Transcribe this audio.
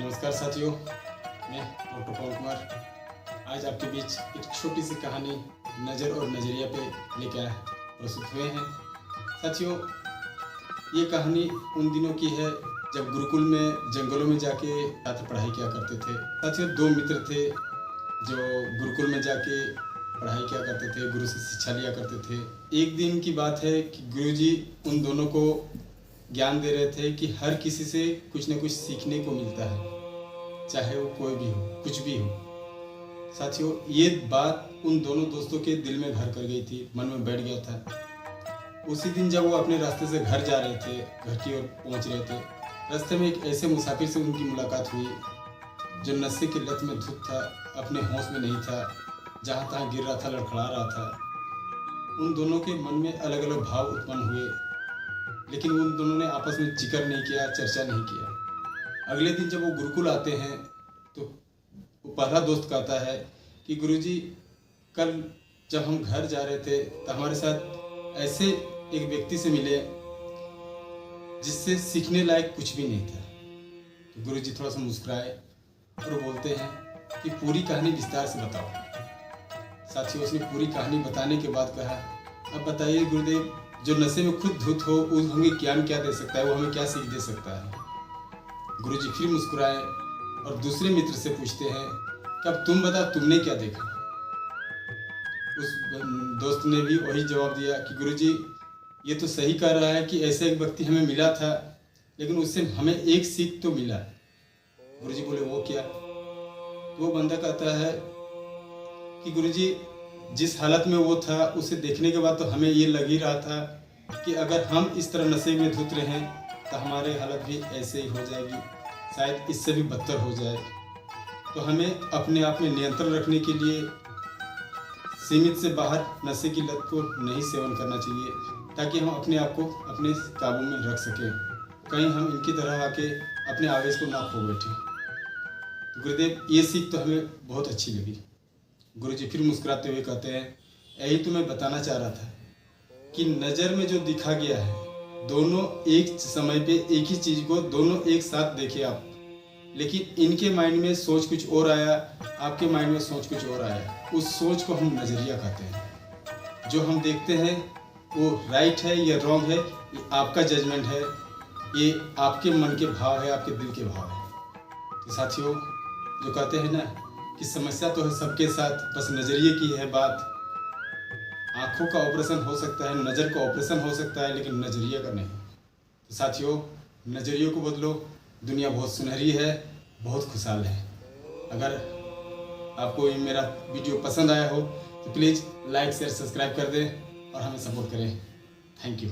नमस्कार साथियों, मैं डॉक्टर पवन कुमार आज आपके बीच एक छोटी सी कहानी नज़र और नज़रिया पे लेकर प्रस्तुत हुए हैं। साथियों, ये कहानी उन दिनों की है जब गुरुकुल में जंगलों में जाके छात्र पढ़ाई किया करते थे। साथियों, दो मित्र थे जो गुरुकुल में जाके पढ़ाई किया करते थे, गुरु से शिक्षा लिया करते थे। एक दिन की बात है कि गुरुजी उन दोनों को ज्ञान दे रहे थे कि हर किसी से कुछ न कुछ सीखने को मिलता है, चाहे वो कोई भी हो, कुछ भी हो। साथियों, ये बात उन दोनों दोस्तों के दिल में घर कर गई थी, मन में बैठ गया था। उसी दिन जब वो अपने रास्ते से घर जा रहे थे, घर की ओर पहुंच रहे थे, रास्ते में एक ऐसे मुसाफिर से उनकी मुलाकात हुई जो नशे की लत में धुत था, अपने होश में नहीं था, जहाँ तहाँ गिर रहा था, लड़खड़ा रहा था। उन दोनों के मन में अलग अलग भाव उत्पन्न हुए, लेकिन उन दोनों ने आपस में जिक्र नहीं किया, चर्चा नहीं किया। अगले दिन जब वो गुरुकुल आते हैं तो वो पहला दोस्त कहता है कि गुरुजी, कल जब हम घर जा रहे थे तो हमारे साथ ऐसे एक व्यक्ति से मिले जिससे सीखने लायक कुछ भी नहीं था। तो गुरुजी थोड़ा सा मुस्कुराए और बोलते हैं कि पूरी कहानी विस्तार से बताओ। साथियों, उसने पूरी कहानी बताने के बाद कहा, अब बताइए गुरुदेव, जो नशे में खुद धुत हो वो हमें ज्ञान क्या दे सकता है, वो हमें क्या सीख दे सकता है। गुरुजी फिर मुस्कुराए और दूसरे मित्र से पूछते हैं कि अब तुम बता, तुमने क्या देखा। उस दोस्त ने भी वही जवाब दिया कि गुरुजी, ये तो सही कह रहा है कि ऐसा एक व्यक्ति हमें मिला था, लेकिन उससे हमें एक सीख तो मिला। गुरुजी बोले, वो क्या? तो वो बंदा कहता है कि गुरुजी, जिस हालत में वो था उसे देखने के बाद तो हमें ये लग ही रहा था कि अगर हम इस तरह नशे में धुत रहें तो हमारी हालत भी ऐसे ही हो जाएगी, शायद इससे भी बदतर हो जाए। तो हमें अपने आप में नियंत्रण रखने के लिए सीमित से बाहर नशे की लत को नहीं सेवन करना चाहिए, ताकि हम अपने आप को अपने काबू में रख सकें, कहीं हम इनकी तरह आके अपने आवेश को ना खो बैठें। तो गुरुदेव, ये सीख तो हमें बहुत अच्छी लगी। गुरुजी फिर मुस्कुराते हुए कहते हैं, यही तो मैं बताना चाह रहा था कि नज़र में जो दिखा गया है, दोनों एक समय पे एक ही चीज़ को दोनों एक साथ देखे आप, लेकिन इनके माइंड में सोच कुछ और आया, आपके माइंड में सोच कुछ और आया। उस सोच को हम नज़रिया कहते हैं। जो हम देखते हैं वो राइट है या रॉन्ग है, ये आपका जजमेंट है, ये आपके मन के भाव है, आपके दिल के भाव है। तो साथियों, जो कहते हैं ना कि समस्या तो है सबके साथ, बस नज़रिए की है बात। आँखों का ऑपरेशन हो सकता है, नज़र का ऑपरेशन हो सकता है, लेकिन नज़रिए का नहीं। तो साथियों, नज़रिए को बदलो, दुनिया बहुत सुनहरी है, बहुत खुशहाल है। अगर आपको ये मेरा वीडियो पसंद आया हो तो प्लीज़ लाइक शेयर सब्सक्राइब कर दें और हमें सपोर्ट करें। Thank you.